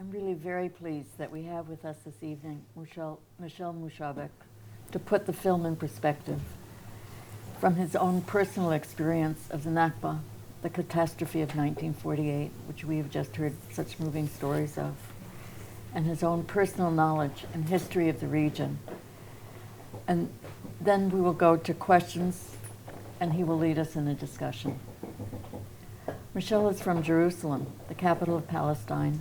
I'm really very pleased that we have with us this evening Michel Moushabeck to put the film in perspective from his own personal experience of the Nakba, the catastrophe of 1948, which we have just heard such moving stories of, and his own personal knowledge and history of the region. And then we will go to questions, and he will lead us in a discussion. Michel is from Jerusalem, the capital of Palestine,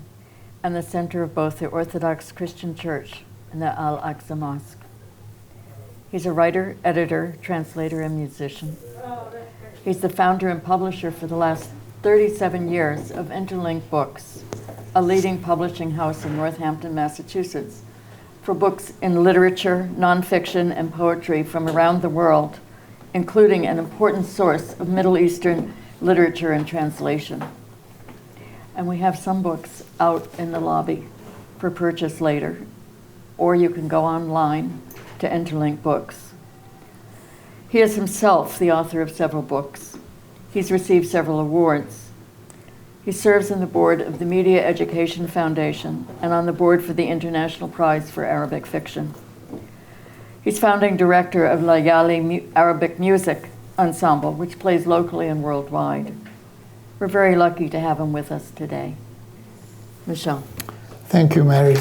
and the center of both the Orthodox Christian Church and the Al-Aqsa Mosque. He's a writer, editor, translator, and musician. He's the founder and publisher for the last 37 years of Interlink Books, a leading publishing house in Northampton, Massachusetts, for books in literature, nonfiction, and poetry from around the world, including an important source of Middle Eastern literature and translation. And we have some books out in the lobby for purchase later, or you can go online to Interlink Books. He is himself the author of several books. He's received several awards. He serves on the board of the Media Education Foundation and on the board for the International Prize for Arabic Fiction. He's founding director of Layali Arabic Music Ensemble, which plays locally and worldwide. We're very lucky to have him with us today. Michel. Thank you, Merri.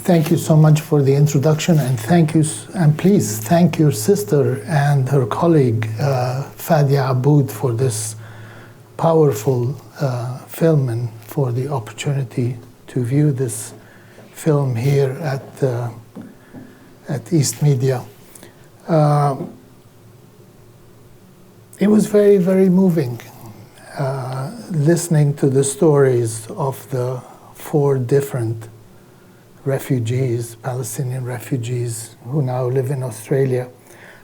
Thank you so much for the introduction, and please thank your sister and her colleague, Fadia Aboud, for this powerful film and for the opportunity to view this film here at East Media. It was very, very moving listening to the stories of the 4 different refugees, Palestinian refugees, who now live in Australia.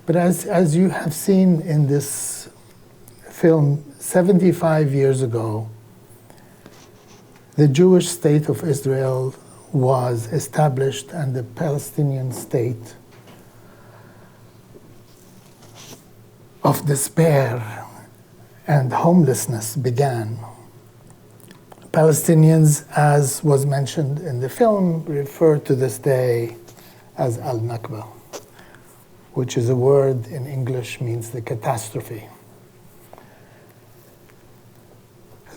But as you have seen in this film, 75 years ago, the Jewish state of Israel was established and the Palestinian state of despair and homelessness began. Palestinians, as was mentioned in the film, refer to this day as Al-Nakba, which is a word in English means the catastrophe.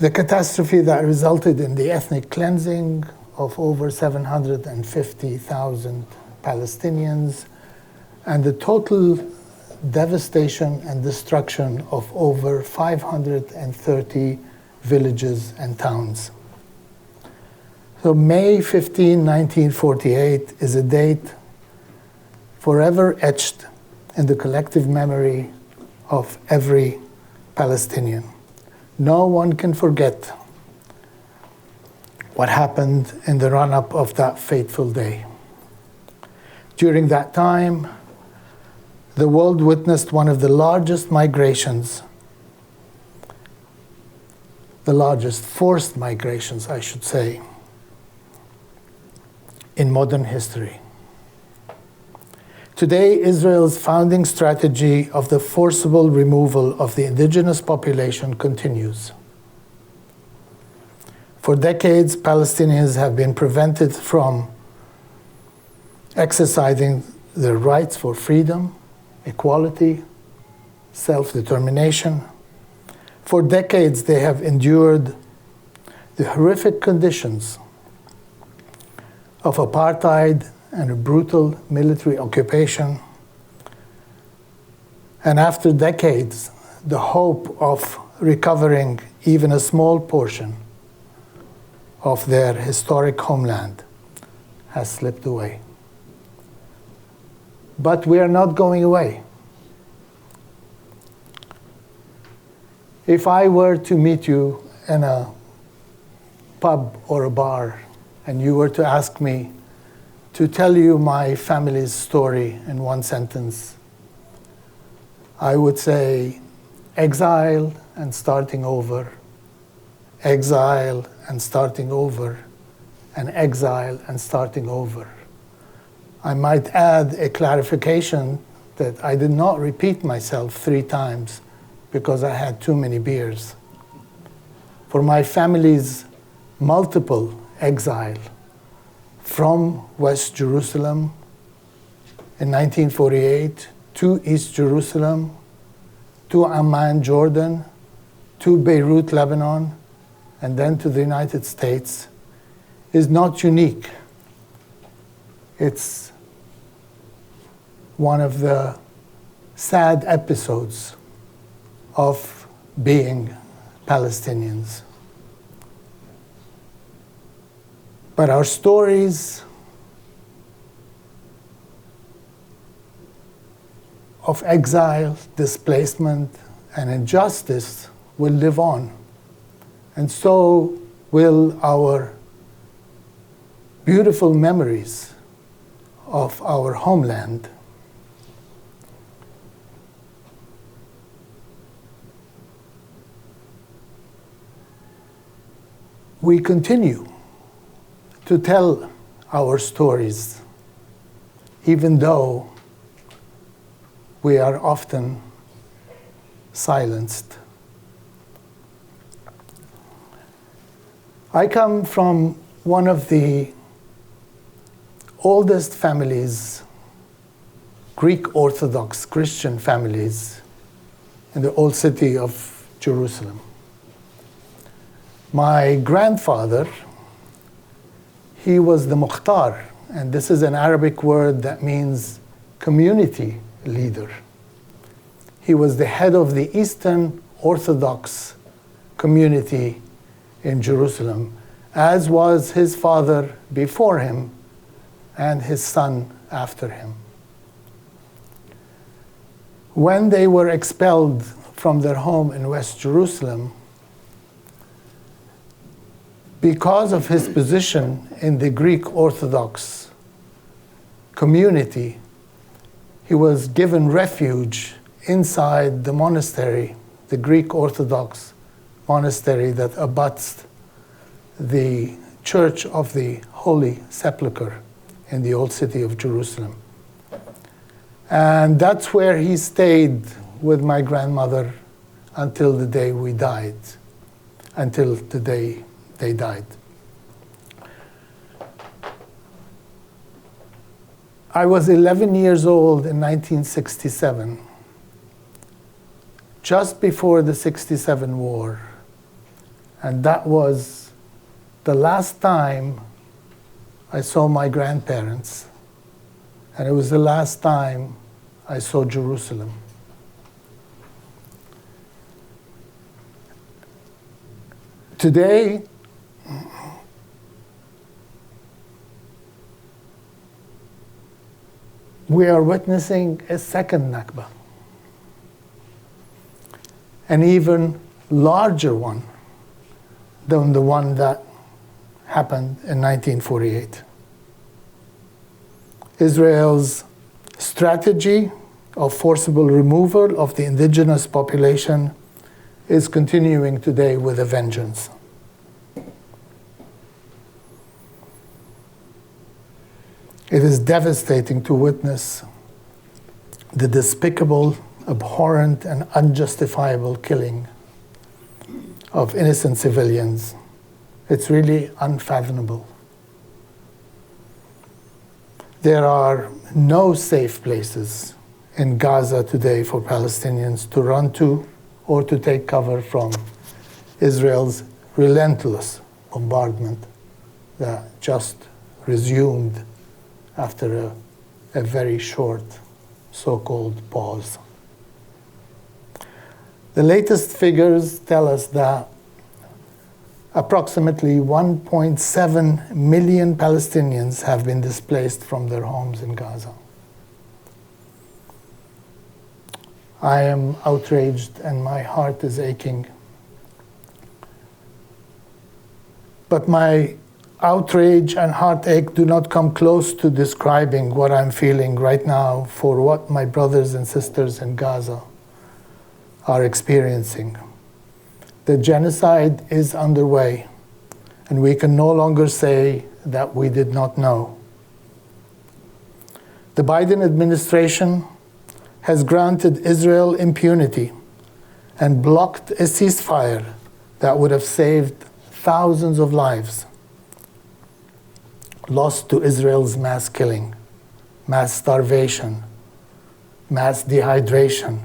The catastrophe that resulted in the ethnic cleansing of over 750,000 Palestinians and the total devastation and destruction of over 530 villages and towns. So May 15, 1948 is a date forever etched in the collective memory of every Palestinian. No one can forget what happened in the run-up of that fateful day. During that time, the world witnessed one of the largest migrations, the largest forced migrations, I should say, in modern history. Today, Israel's founding strategy of the forcible removal of the indigenous population continues. For decades, Palestinians have been prevented from exercising their rights for freedom, equality, self-determination. For decades, they have endured the horrific conditions of apartheid and a brutal military occupation. And after decades, the hope of recovering even a small portion of their historic homeland has slipped away. But we are not going away. If I were to meet you in a pub or a bar, and you were to ask me to tell you my family's story in one sentence, I would say exile and starting over, exile and starting over, and exile and starting over. I might add a clarification that I did not repeat myself 3 times because I had too many beers. for my family's multiple exile from West Jerusalem in 1948 to East Jerusalem, to Amman, Jordan, to Beirut, Lebanon, and then to the United States is not unique. It's one of the sad episodes of being Palestinians. But our stories of exile, displacement, and injustice will live on. And so will our beautiful memories of our homeland. We continue to tell our stories, even though we are often silenced. I come from one of the oldest families, Greek Orthodox Christian families, in the old city of Jerusalem. My grandfather, he was the Mukhtar, and this is an Arabic word that means community leader. He was the head of the Eastern Orthodox community in Jerusalem, as was his father before him and his son after him. When they were expelled from their home in West Jerusalem, because of his position in the Greek Orthodox community, he was given refuge inside the monastery, the Greek Orthodox monastery that abuts the Church of the Holy Sepulchre in the old city of Jerusalem. And that's where he stayed with my grandmother until the day we died, until the day they died. I was 11 years old in 1967, just before the 67 war. And that was the last time I saw my grandparents. And it was the last time I saw Jerusalem. Today, we are witnessing a second Nakba, an even larger one than the one that happened in 1948. Israel's strategy of forcible removal of the indigenous population is continuing today with a vengeance. It is devastating to witness the despicable, abhorrent, and unjustifiable killing of innocent civilians. It's really unfathomable. There are no safe places in Gaza today for Palestinians to run to or to take cover from Israel's relentless bombardment that just resumed after a very short so-called pause. The latest figures tell us that approximately 1.7 million Palestinians have been displaced from their homes in Gaza. I am outraged and my heart is aching. But my outrage and heartache do not come close to describing what I'm feeling right now for what my brothers and sisters in Gaza are experiencing. The genocide is underway, and we can no longer say that we did not know. The Biden administration has granted Israel impunity and blocked a ceasefire that would have saved thousands of lives lost to Israel's mass killing, mass starvation, mass dehydration,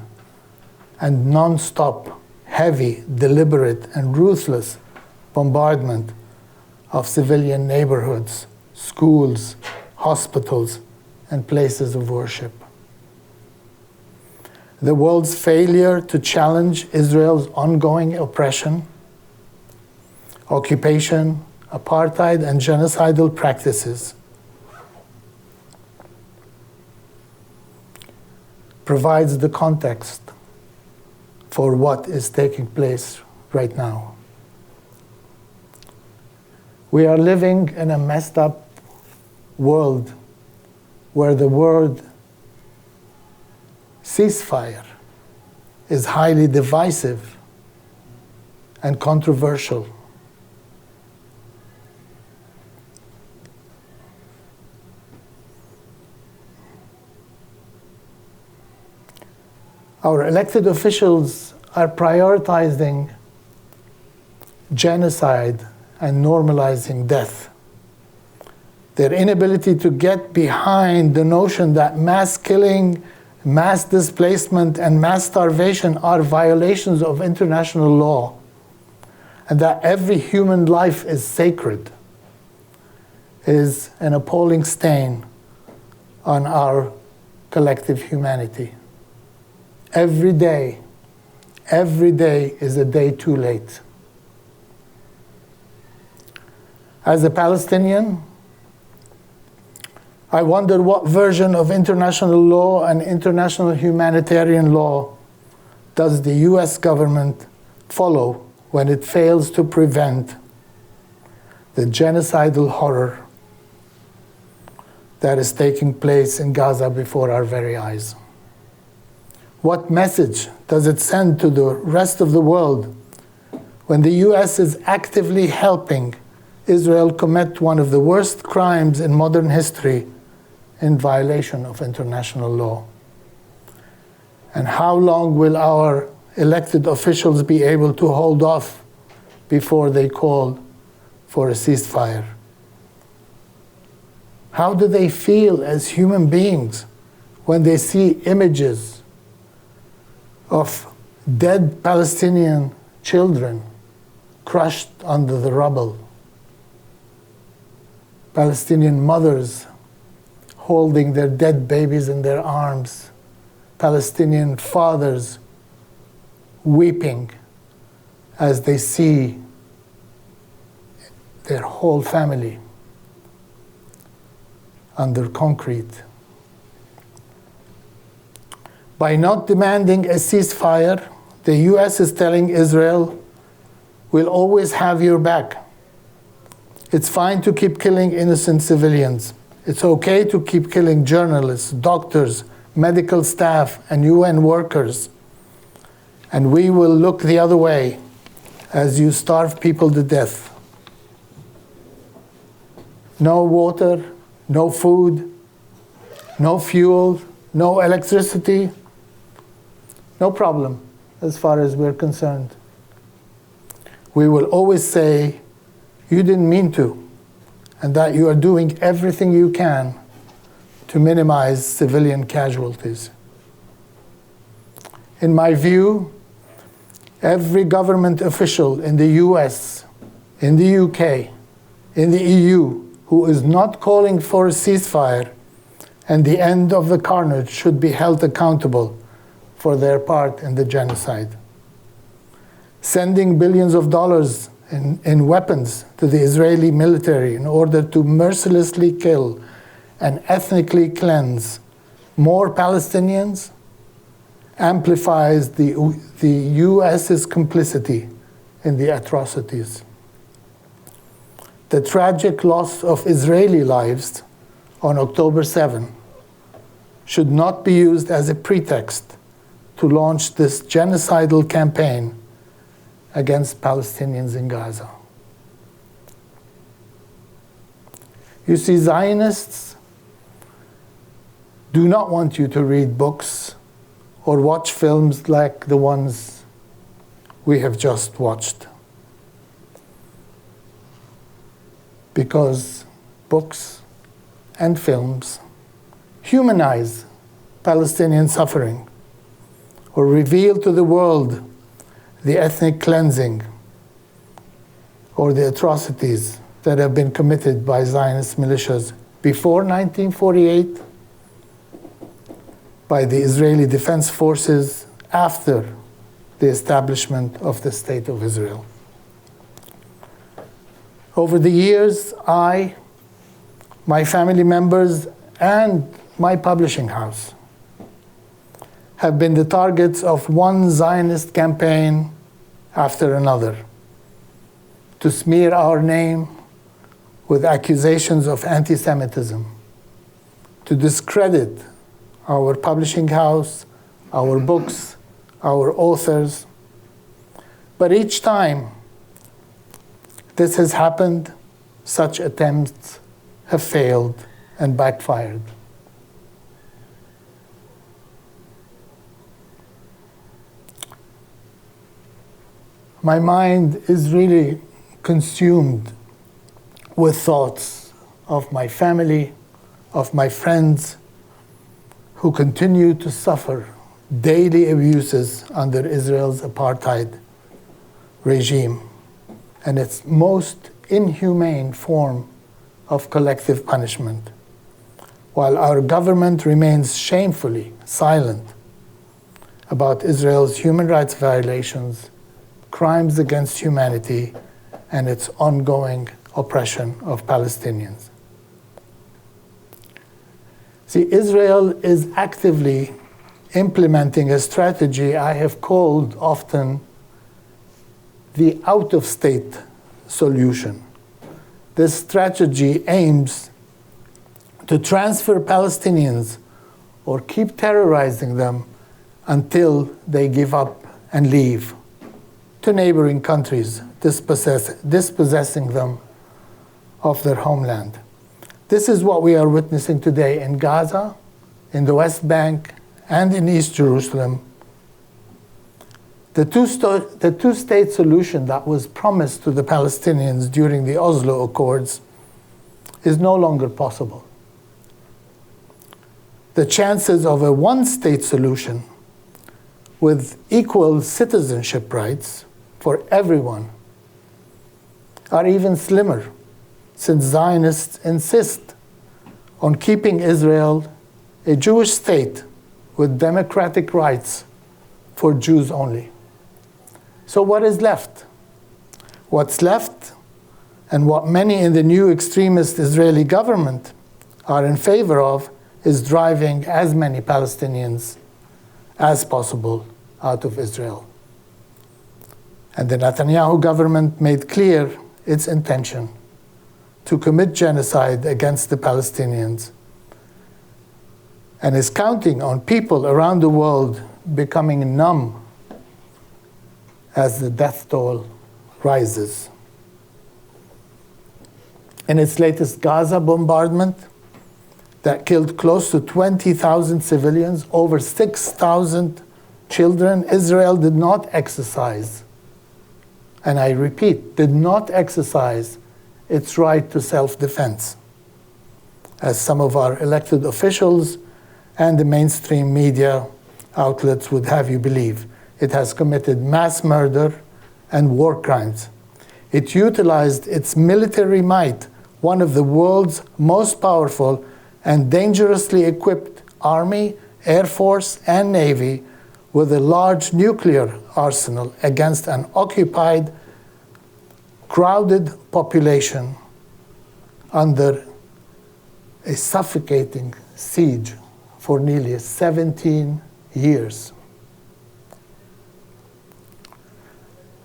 and non-stop, heavy, deliberate, and ruthless bombardment of civilian neighborhoods, schools, hospitals, and places of worship. The world's failure to challenge Israel's ongoing oppression, occupation, apartheid, and genocidal practices provides the context for what is taking place right now. We are living in a messed up world where the word ceasefire is highly divisive and controversial. Our elected officials are prioritizing genocide and normalizing death. Their inability to get behind the notion that mass killing, mass displacement, and mass starvation are violations of international law, and that every human life is sacred, is an appalling stain on our collective humanity. Every day is a day too late. As a Palestinian, I wonder what version of international law and international humanitarian law does the US government follow when it fails to prevent the genocidal horror that is taking place in Gaza before our very eyes. What message does it send to the rest of the world when the US is actively helping Israel commit one of the worst crimes in modern history in violation of international law? And how long will our elected officials be able to hold off before they call for a ceasefire? How do they feel as human beings when they see images of dead Palestinian children crushed under the rubble? Palestinian mothers holding their dead babies in their arms. Palestinian fathers weeping as they see their whole family under concrete. By not demanding a ceasefire, the US is telling Israel, we'll always have your back. It's fine to keep killing innocent civilians. It's okay to keep killing journalists, doctors, medical staff, and UN workers. And we will look the other way as you starve people to death. No water, no food, no fuel, no electricity. No problem, as far as we're concerned. We will always say, you didn't mean to, and that you are doing everything you can to minimize civilian casualties. In my view, every government official in the US, in the UK, in the EU, who is not calling for a ceasefire and the end of the carnage should be held accountable for their part in the genocide. Sending billions of dollars in weapons to the Israeli military in order to mercilessly kill and ethnically cleanse more Palestinians amplifies the US's complicity in the atrocities. The tragic loss of Israeli lives on October 7 should not be used as a pretext to launch this genocidal campaign against Palestinians in Gaza. You see, Zionists do not want you to read books or watch films like the ones we have just watched. because books and films humanize Palestinian suffering or reveal to the world the ethnic cleansing or the atrocities that have been committed by Zionist militias before 1948, by the Israeli Defense Forces after the establishment of the State of Israel. Over the years, I, my family members, and my publishing house have been the targets of one Zionist campaign after another to smear our name with accusations of anti-Semitism, to discredit our publishing house, our books, our authors. But each time this has happened, such attempts have failed and backfired. My mind is really consumed with thoughts of my family, of my friends who continue to suffer daily abuses under Israel's apartheid regime and its most inhumane form of collective punishment, while our government remains shamefully silent about Israel's human rights violations, crimes against humanity, and its ongoing oppression of Palestinians. See, Israel is actively implementing a strategy I have called often the out-of-state solution. This strategy aims to transfer Palestinians or keep terrorizing them until they give up and leave to neighboring countries, dispossessing them of their homeland. This is what we are witnessing today in Gaza, in the West Bank, and in East Jerusalem. The two-state solution that was promised to the Palestinians during the Oslo Accords is no longer possible. The chances of a one-state solution with equal citizenship rights for everyone are even slimmer, since Zionists insist on keeping Israel a Jewish state with democratic rights for Jews only. So what is left? What's left, and what many in the new extremist Israeli government are in favor of, is driving as many Palestinians as possible out of Israel. And the Netanyahu government made clear its intention to commit genocide against the Palestinians and is counting on people around the world becoming numb as the death toll rises. In its latest Gaza bombardment that killed close to 20,000 civilians, over 6,000 children, Israel did not exercise, and I repeat, did not exercise its right to self-defense, as some of our elected officials and the mainstream media outlets would have you believe. It has committed mass murder and war crimes. It utilized its military might, one of the world's most powerful and dangerously equipped army, air force, and navy, with a large nuclear arsenal against an occupied, crowded population under a suffocating siege for nearly 17 years.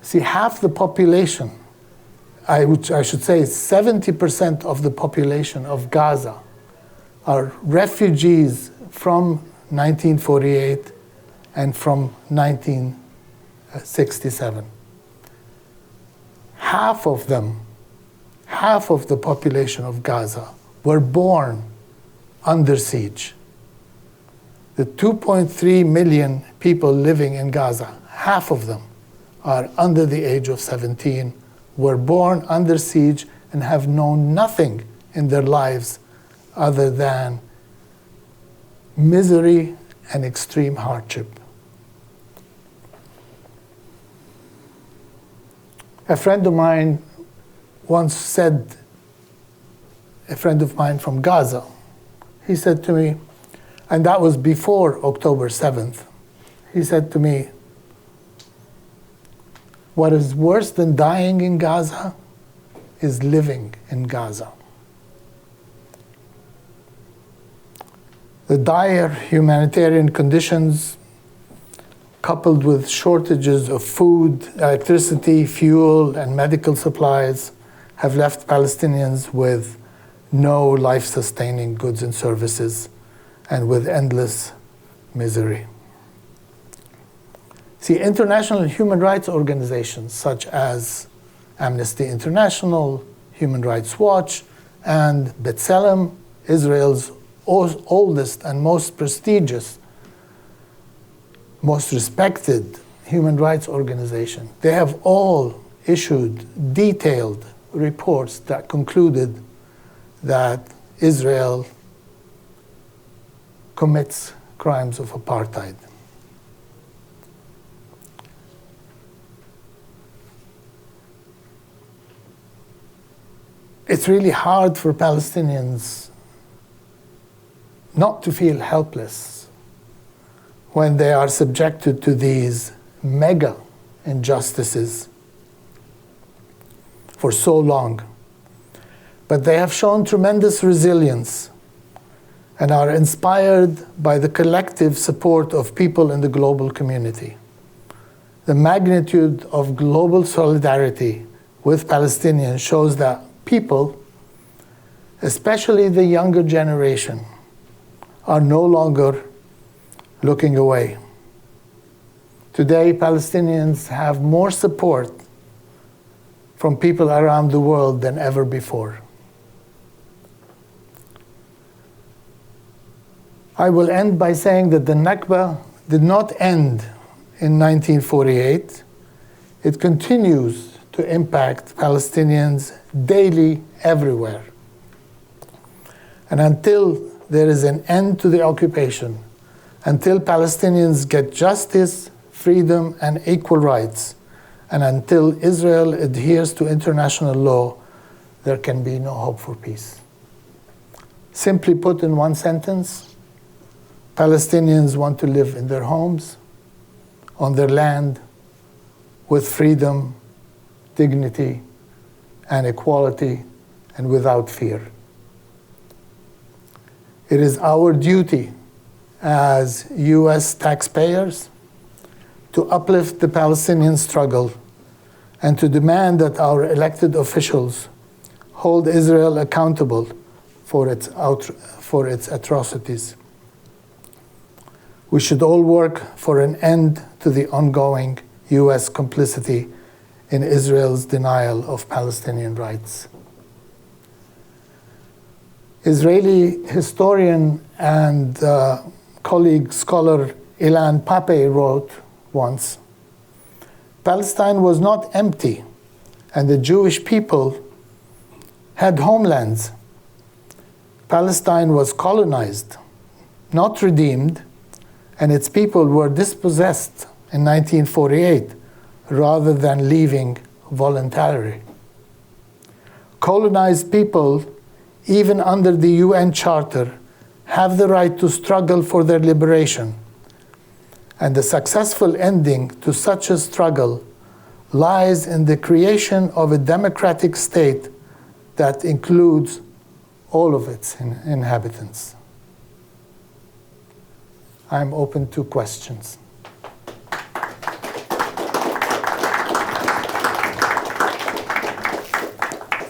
See, half the population, I should say 70% of the population of Gaza are refugees from 1948 and from 1967. Half of them, half of the population of Gaza, were born under siege. The 2.3 million people living in Gaza, half of them are under the age of 17, were born under siege, and have known nothing in their lives other than misery and extreme hardship. A friend of mine once said, a friend of mine from Gaza, he said to me, and that was before October 7th, he said to me, what is worse than dying in Gaza is living in Gaza. The dire humanitarian conditions, coupled with shortages of food, electricity, fuel, and medical supplies, have left Palestinians with no life-sustaining goods and services and with endless misery. See, international human rights organizations such as Amnesty International, Human Rights Watch, and B'Tselem, Israel's oldest and most prestigious, most respected human rights organization, they have all issued detailed reports that concluded that Israel commits crimes of apartheid. It's really hard for Palestinians not to feel helpless when they are subjected to these mega injustices for so long. But they have shown tremendous resilience and are inspired by the collective support of people in the global community. The magnitude of global solidarity with Palestinians shows that people, especially the younger generation, are no longer looking away. Today, Palestinians have more support from people around the world than ever before. I will end by saying that the Nakba did not end in 1948. It continues to impact Palestinians daily, everywhere. And until there is an end to the occupation, until Palestinians get justice, freedom, and equal rights, and until Israel adheres to international law, there can be no hope for peace. Simply put in one sentence, Palestinians want to live in their homes, on their land, with freedom, dignity, and equality, and without fear. It is our duty as US taxpayers to uplift the Palestinian struggle and to demand that our elected officials hold Israel accountable for its atrocities. We should all work for an end to the ongoing US complicity in Israel's denial of Palestinian rights. Israeli historian and colleague scholar Ilan Pappé wrote once, Palestine was not empty, and the Jewish people had homelands. Palestine was colonized, not redeemed, and its people were dispossessed in 1948 rather than leaving voluntarily. Colonized people, even under the UN Charter, have the right to struggle for their liberation. And the successful ending to such a struggle lies in the creation of a democratic state that includes all of its inhabitants. I'm open to questions.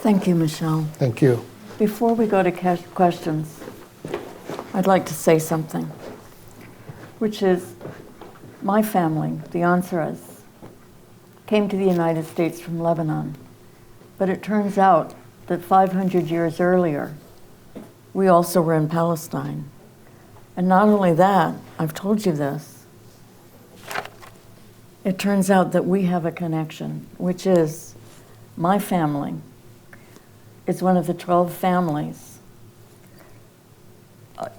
Thank you, Michel. Thank you. Before we go to questions, I'd like to say something, which is my family, the Ansaras, came to the United States from Lebanon. But it turns out that 500 years earlier, we also were in Palestine. And not only that, I've told you this, it turns out that we have a connection, which is my family is one of the 12 families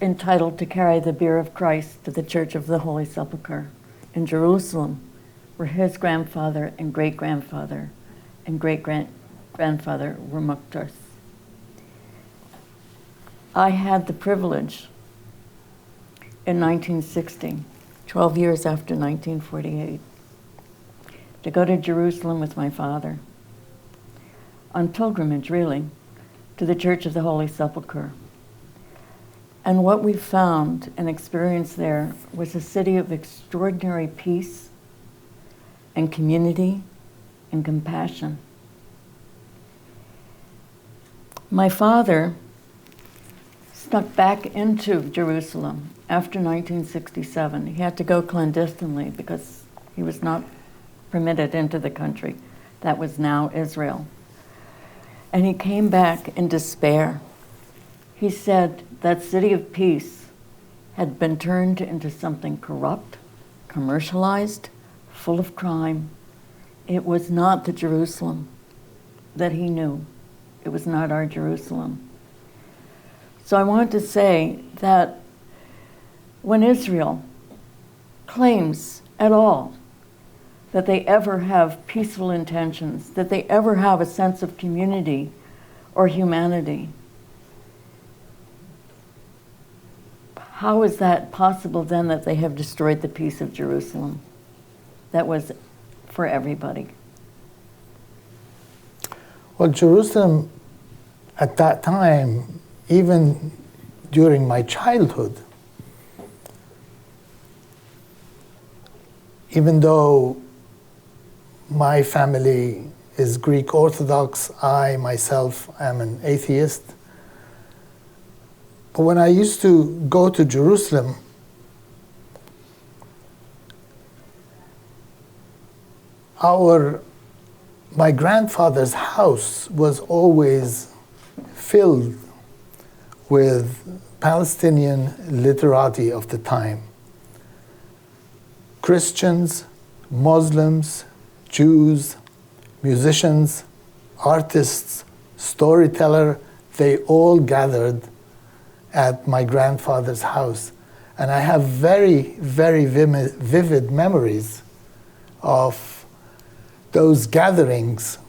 entitled to carry the bier of Christ to the Church of the Holy Sepulchre in Jerusalem, where his grandfather and great-grandfather and great-grandfather were muqtars. I had the privilege in 1960, 12 years after 1948, to go to Jerusalem with my father, on pilgrimage really, to the Church of the Holy Sepulchre. And what we found and experienced there was a city of extraordinary peace and community and compassion. My father snuck back into Jerusalem after 1967. He had to go clandestinely because he was not permitted into the country that was now Israel. And he came back in despair. He said that city of peace had been turned into something corrupt, commercialized, full of crime. It was not the Jerusalem that he knew. It was not our Jerusalem. So I want to say that when Israel claims at all that they ever have peaceful intentions, that they ever have a sense of community or humanity, how is that possible then that they have destroyed the peace of Jerusalem that was for everybody? Well, Jerusalem at that time, even during my childhood, even though my family is Greek Orthodox, I myself am an atheist. But when I used to go to Jerusalem, my grandfather's house was always filled with Palestinian literati of the time. Christians, Muslims, Jews, musicians, artists, storyteller, they all gathered at my grandfather's house. And I have very, very vivid memories of those gatherings.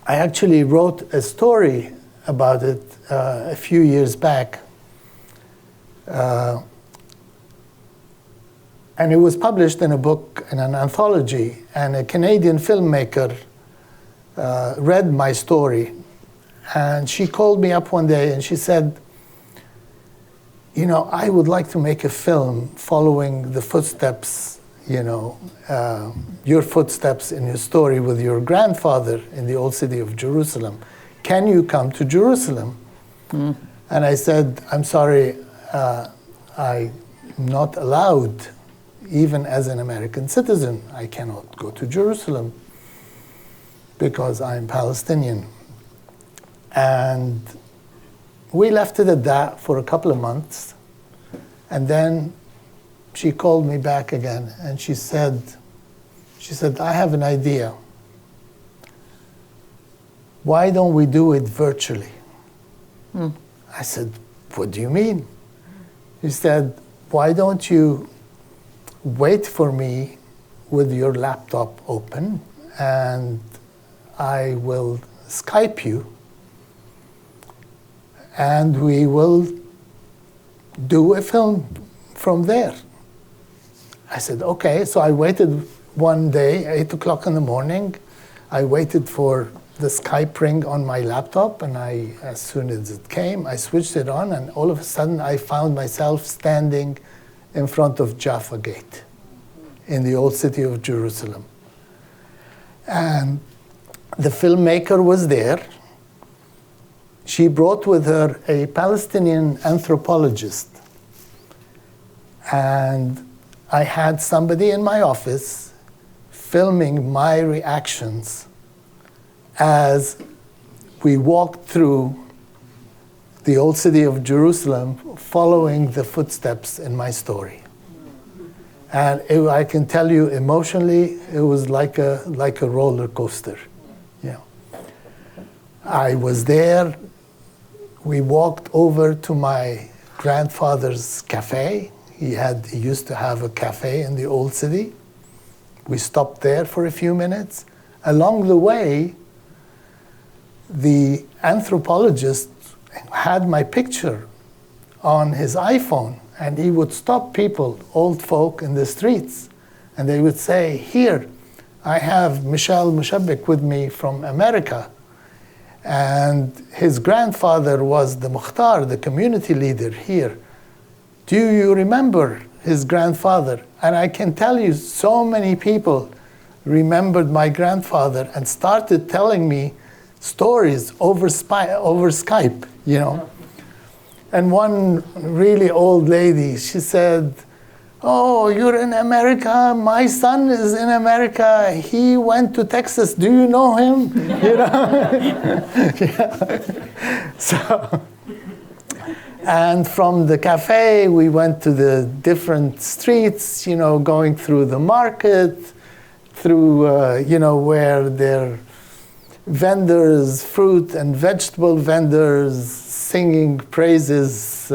I actually wrote a story about it a few years back. And it was published in a book, in an anthology, and a Canadian filmmaker read my story. And she called me up one day and she said, you know, I would like to make a film following the footsteps, your footsteps in your story with your grandfather in the old city of Jerusalem. Can you come to Jerusalem? Mm. And I said, I'm sorry, I'm not allowed. Even as an American citizen, I cannot go to Jerusalem because I'm Palestinian. And we left it at that for a couple of months. And then she called me back again and she said, I have an idea. Why don't we do it virtually? Hmm. I said, what do you mean? She said, why don't you wait for me with your laptop open and I will Skype you and we will do a film from there. I said, okay. So I waited one day, 8 o'clock in the morning. I waited for the Skype ring on my laptop, and as soon as it came, I switched it on, and all of a sudden I found myself standing in front of Jaffa Gate in the old city of Jerusalem. And the filmmaker was there. She brought with her a Palestinian anthropologist. And I had somebody in my office filming my reactions as we walked through the old city of Jerusalem, following the footsteps in my story. And I can tell you, emotionally, it was like a roller coaster. Yeah. I was there. We walked over to my grandfather's cafe. He used to have a cafe in the old city. We stopped there for a few minutes. Along the way, the anthropologist had my picture on his iPhone, and he would stop people, old folk in the streets, and they would say, "Here, I have Michel Moushabeck with me from America." And his grandfather was the Mukhtar, the community leader here. Do you remember his grandfather? And I can tell you, so many people remembered my grandfather and started telling me stories over Skype, you know. And one really old lady, she said, "Oh, you're in America. My son is in America. He went to Texas. Do you know him?" You know? Yeah. So, and from the cafe, we went to the different streets, you know, going through the market, through, you know, where there are vendors, fruit and vegetable vendors, singing praises,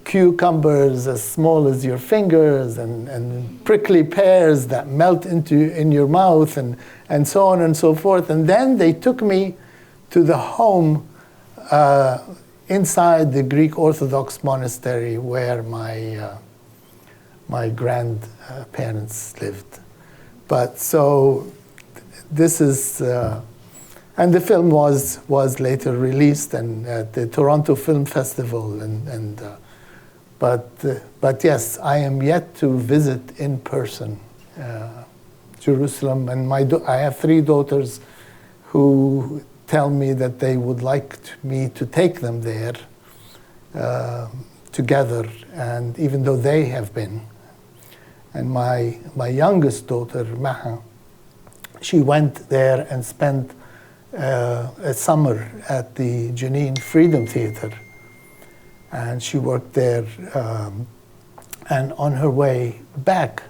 cucumbers as small as your fingers, and prickly pears that melt in your mouth, and so on and so forth. And then they took me to the home inside the Greek Orthodox monastery where my grandparents lived. But so this is, and the film was later released and at the Toronto Film Festival, but yes, I am yet to visit in person Jerusalem, and I have 3 daughters who tell me that they would like me to take them there together, and even though they have been. And my youngest daughter, Maha, she went there and spent a summer at the Jenin Freedom Theater. And she worked there, and on her way back,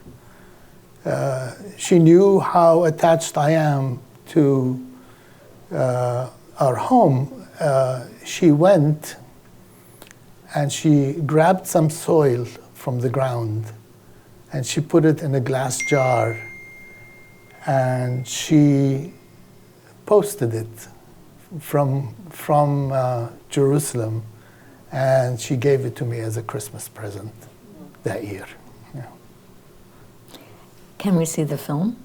she knew how attached I am to our home. She went and she grabbed some soil from the ground and she put it in a glass jar and she posted it from Jerusalem, and she gave it to me as a Christmas present that year. Yeah. Can we see the film?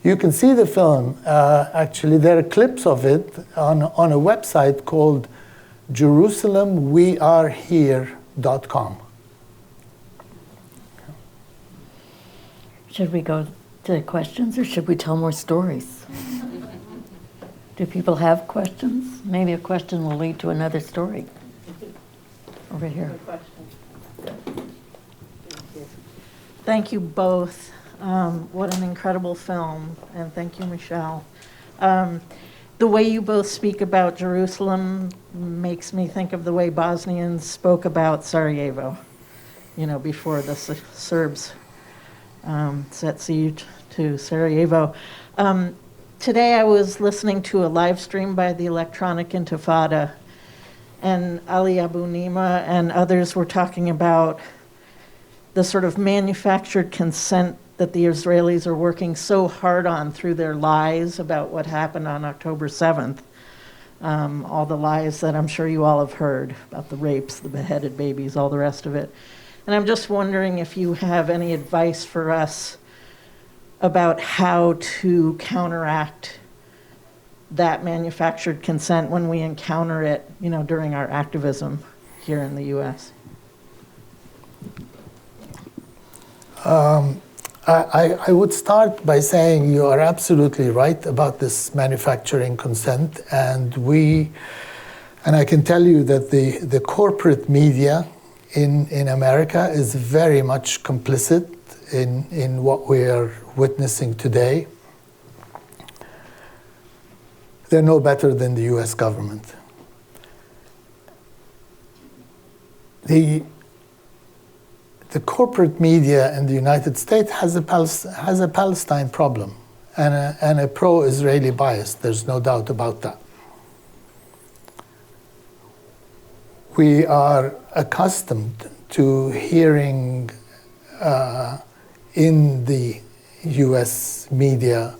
You can see the film. Actually, there are clips of it on a website called JerusalemWeAreHere.com. Should we go to questions or should we tell more stories? Do people have questions? Maybe a question will lead to another story. Over here. Thank you both. What an incredible film, and thank you, Michel. The way you both speak about Jerusalem makes me think of the way Bosnians spoke about Sarajevo, you know, before the Serbs set siege to Sarajevo. Today I was listening to a live stream by the Electronic Intifada, and Ali Abu Nima and others were talking about the sort of manufactured consent that the Israelis are working so hard on through their lies about what happened on October 7th. All the lies that I'm sure you all have heard about the rapes, the beheaded babies, all the rest of it. And I'm just wondering if you have any advice for us about how to counteract that manufactured consent when we encounter it, you know, during our activism here in the U.S. I would start by saying you are absolutely right about this manufacturing consent, and I can tell you that the corporate media in America is very much complicit in what we are witnessing today. They're no better than the US government. The corporate media in the United States has a Palestine problem, and a pro-Israeli bias. There's no doubt about that. We are accustomed to hearing in the US media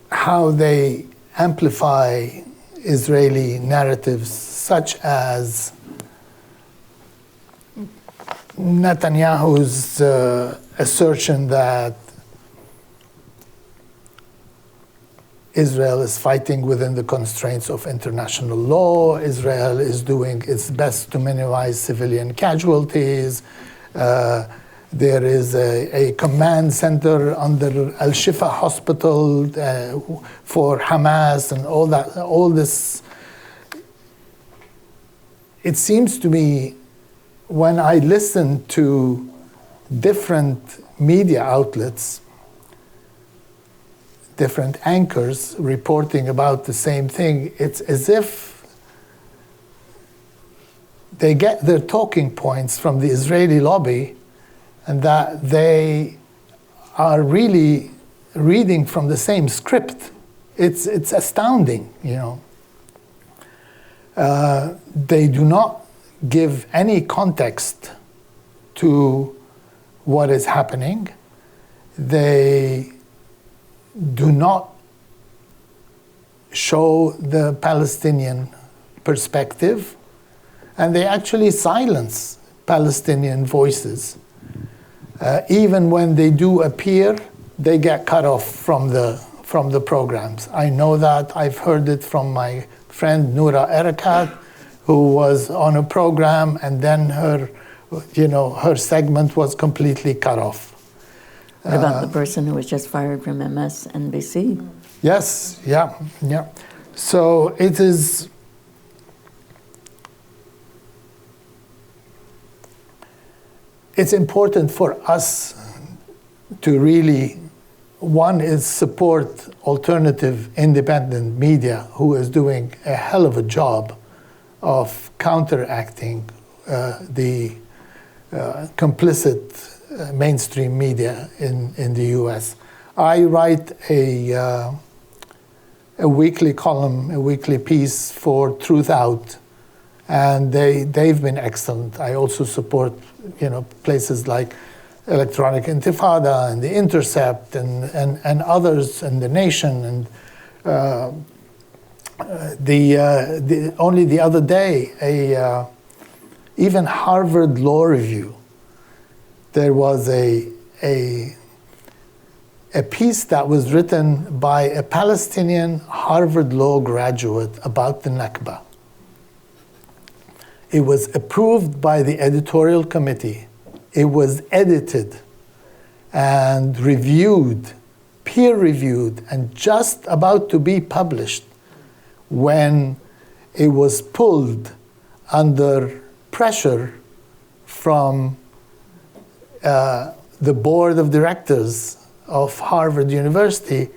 how they amplify Israeli narratives, such as Netanyahu's assertion that Israel is fighting within the constraints of international law. Israel is doing its best to minimize civilian casualties. There is a command center under Al-Shifa Hospital for Hamas and all that. All this. It seems to me, when I listen to different media outlets, different anchors reporting about the same thing, it's as if they get their talking points from the Israeli lobby and that they are really reading from the same script. It's astounding, you know. They do not give any context to what is happening. They do not show the Palestinian perspective, and they actually silence Palestinian voices. Even when they do appear, they get cut off from the programs. I know that. I've heard it from my friend Noura Erakat, who was on a program, and then her segment was completely cut off. What about the person who was just fired from MSNBC? Yes, yeah. So it is. It's important for us to really, one is support alternative independent media who is doing a hell of a job of counteracting the complicit mainstream media in the US. I write a weekly column, a weekly piece for Truth Out, and they've been excellent. I also support places like Electronic Intifada and The Intercept and others, and The Nation, and only the other day, even Harvard Law Review, there was a piece that was written by a Palestinian Harvard Law graduate about the Nakba. It was approved by the editorial committee. It was edited and reviewed, peer-reviewed, and just about to be published when it was pulled under pressure from the board of directors of Harvard University,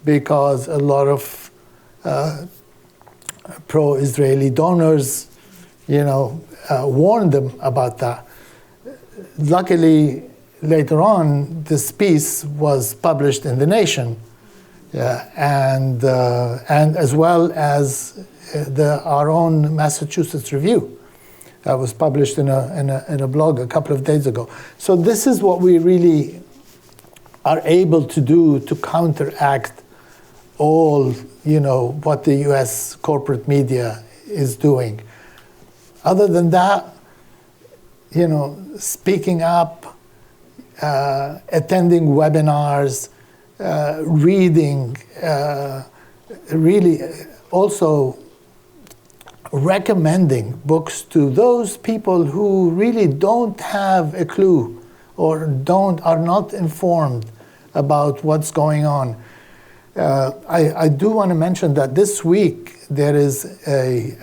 because a lot of pro-Israeli donors, warned them about that. Luckily, later on, this piece was published in The Nation, and as well as our own Massachusetts Review. That was published in a blog a couple of days ago. So this is what we really are able to do to counteract all, what the U.S. corporate media is doing. Other than that, speaking up, attending webinars, reading, really also recommending books to those people who really don't have a clue or are not informed about what's going on. I do want to mention that this week there is a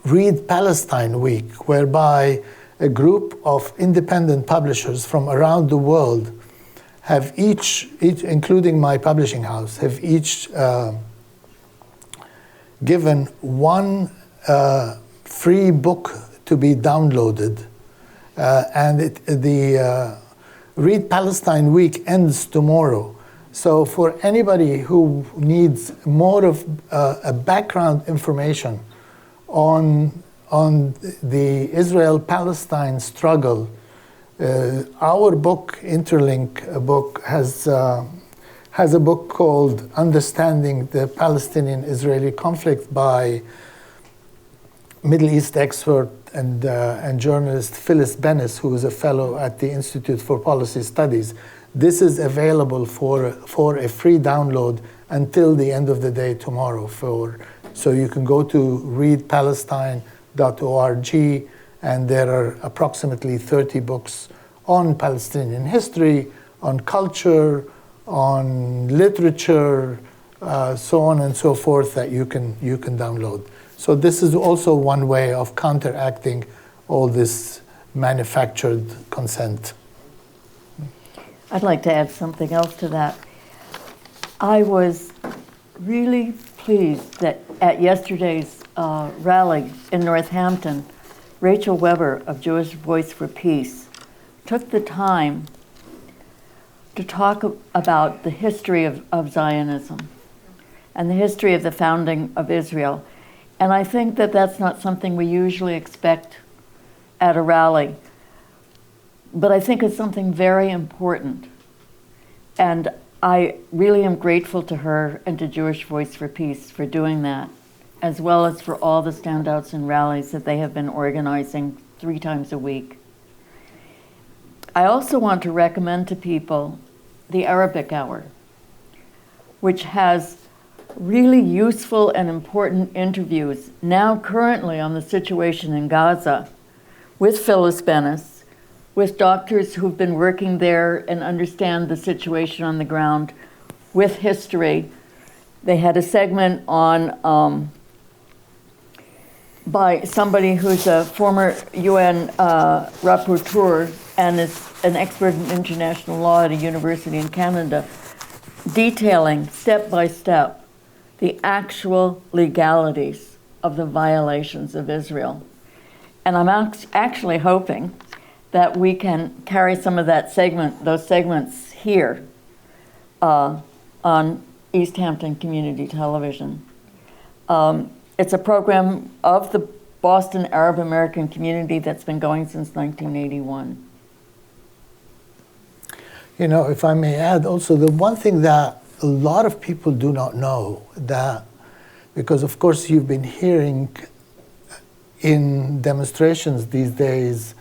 Read Palestine Week, whereby a group of independent publishers from around the world have each including my publishing house, have each given one free book to be downloaded, and Read Palestine Week ends tomorrow. So for anybody who needs more of a background information on the Israel-Palestine struggle, our book, Interlink book, has a book called Understanding the Palestinian-Israeli Conflict by Middle East expert and journalist Phyllis Bennis, who is a fellow at the Institute for Policy Studies. This is available for a free download until the end of the day tomorrow. So you can go to readpalestine.org, and there are approximately 30 books on Palestinian history, on culture, on literature, so on and so forth, that you can download. So this is also one way of counteracting all this manufactured consent. I'd like to add something else to that. I was really pleased that at yesterday's rally in Northampton, Rachel Weber of Jewish Voice for Peace took the time to talk about the history of Zionism and the history of the founding of Israel. And I think that that's not something we usually expect at a rally, but I think it's something very important. And I really am grateful to her and to Jewish Voice for Peace for doing that, as well as for all the standouts and rallies that they have been organizing 3 times a week. I also want to recommend to people the Arabic Hour, which has really useful and important interviews now currently on the situation in Gaza with Phyllis Bennis, with doctors who've been working there and understand the situation on the ground, with history. They had a segment on by somebody who's a former UN rapporteur and is an expert in international law at a university in Canada, detailing step by step the actual legalities of the violations of Israel. And I'm actually hoping that we can carry some of those segments here on Easthampton Community Television. It's a program of the Boston Arab American community that's been going since 1981. You know, if I may add also, the one thing that a lot of people do not know, that because of course you've been hearing in demonstrations these days,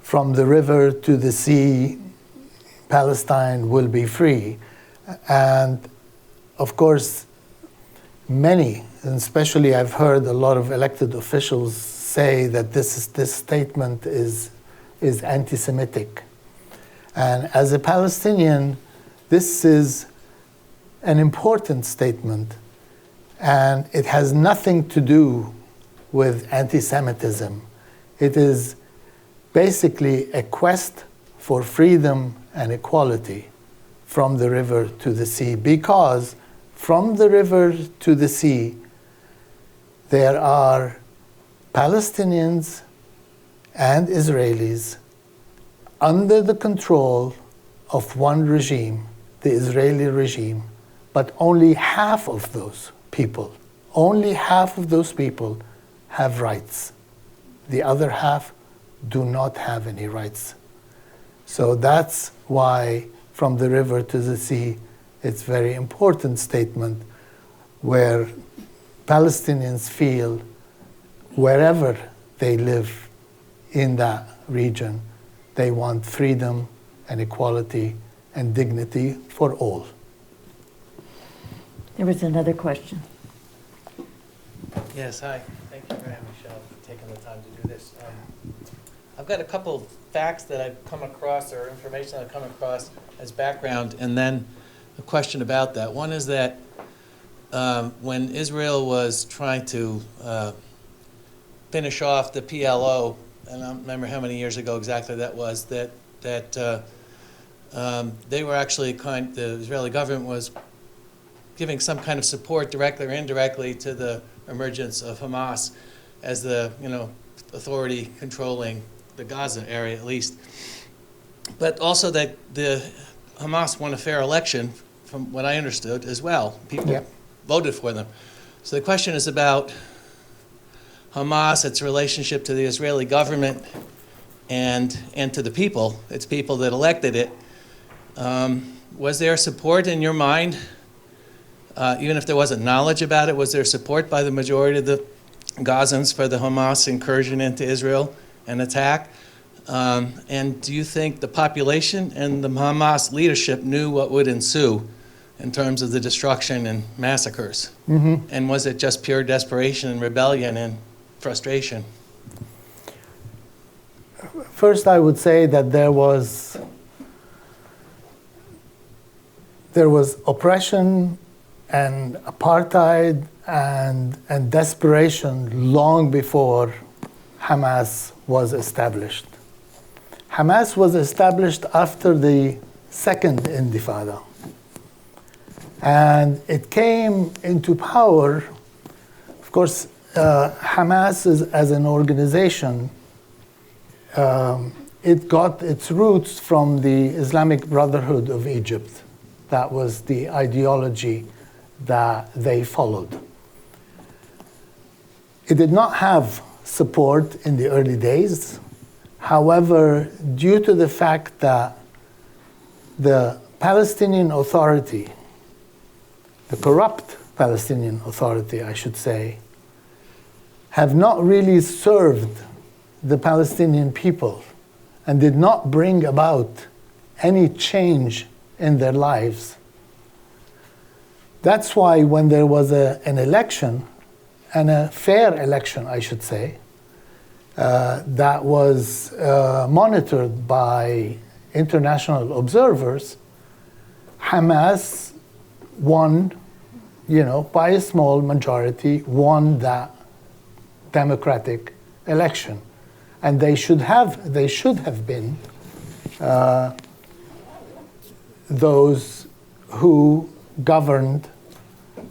from the river to the sea, Palestine will be free. And of course, many, and especially I've heard a lot of elected officials say that this statement is anti-Semitic. And as a Palestinian, this is an important statement, and it has nothing to do with anti-Semitism. It is basically a quest for freedom and equality from the river to the sea, because from the river to the sea, there are Palestinians and Israelis under the control of one regime, the Israeli regime, but only half of those people have rights. The other half do not have any rights. So that's why from the river to the sea, it's a very important statement where Palestinians feel wherever they live in that region, they want freedom and equality and dignity for all. There was another question. Yes, hi. Thank you very much, Michel, for taking the time to do this. I've got a couple facts that I've come across, or information I've come across as background, and then a question about that. One is that when Israel was trying to finish off the PLO, and I don't remember how many years ago exactly that was, that they were actually the Israeli government was giving some kind of support directly or indirectly to the emergence of Hamas as the authority controlling the Gaza area, at least. but also that the Hamas won a fair election, from what I understood as well. People Yeah. voted for them. So the question is about Hamas, its relationship to the Israeli government, and to the people. It's people that elected it. Was there support in your mind, even if there wasn't knowledge about it, was there support by the majority of the Gazans for the Hamas incursion into Israel and attack? And do you think the population and the Hamas leadership knew what would ensue in terms of the destruction and massacres? Mm-hmm. And was it just pure desperation and rebellion and frustration? First, I would say that there was oppression and apartheid and desperation long before Hamas was established. Hamas was established after the second Intifada. And it came into power, of course, Hamas as an organization, it got its roots from the Islamic Brotherhood of Egypt. That was the ideology that they followed. It did not have support in the early days. However, due to the fact that the Palestinian Authority, the corrupt Palestinian Authority, I should say, have not really served the Palestinian people and did not bring about any change in their lives. That's why when there was an election, and a fair election, I should say, that was monitored by international observers, Hamas won, by a small majority, won that democratic election. And they should have been those who governed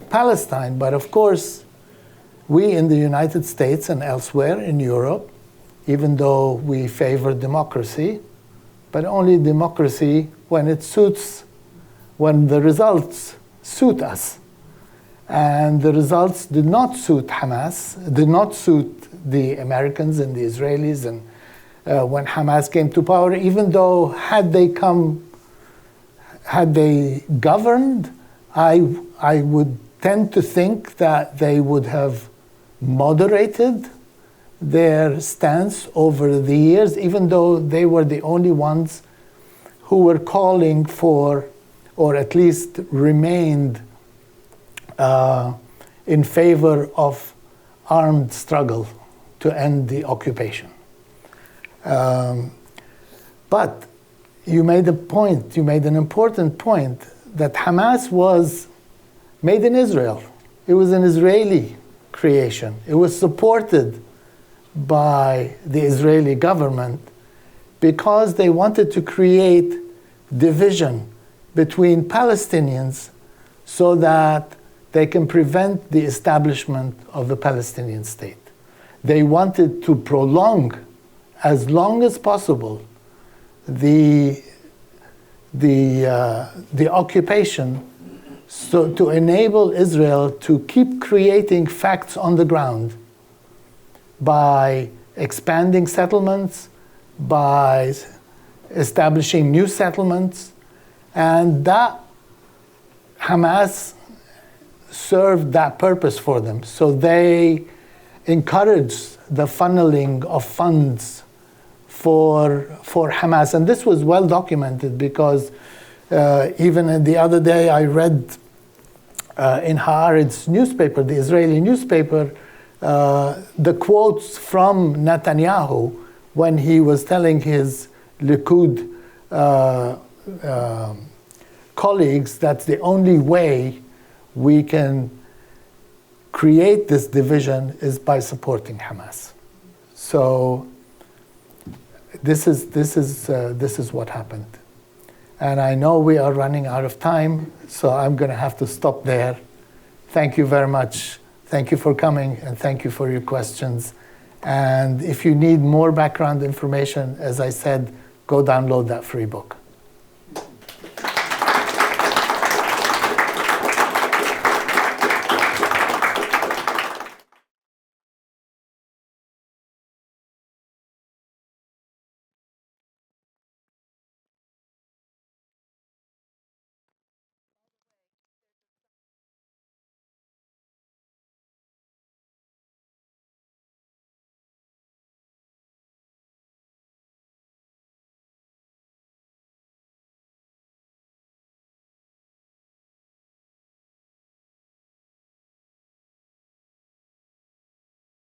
Palestine. But of course, we in the United States and elsewhere in Europe, even though we favor democracy, but only democracy when it suits, when the results suit us. And the results did not suit Hamas, did not suit the Americans and the Israelis. And when Hamas came to power, even though had they governed, I would tend to think that they would have moderated their stance over the years, even though they were the only ones who were calling for, or at least remained in favor of armed struggle to end the occupation. But you made a point, you made an important point, that Hamas was made in Israel. It was an Israeli creation. It was supported by the Israeli government because they wanted to create division between Palestinians so that they can prevent the establishment of the Palestinian state. They wanted to prolong, as long as possible, the occupation, so to enable Israel to keep creating facts on the ground by expanding settlements, by establishing new settlements, and that Hamas served that purpose for them. So they encouraged the funneling of funds for Hamas. And this was well documented because even the other day I read in Haaretz newspaper, the Israeli newspaper, the quotes from Netanyahu when he was telling his Likud colleagues that's the only way we can create this division is by supporting Hamas. So this is what happened. And I know we are running out of time, so I'm going to have to stop there. Thank you very much. Thank you for coming, and thank you for your questions. And if you need more background information, as I said, go download that free book.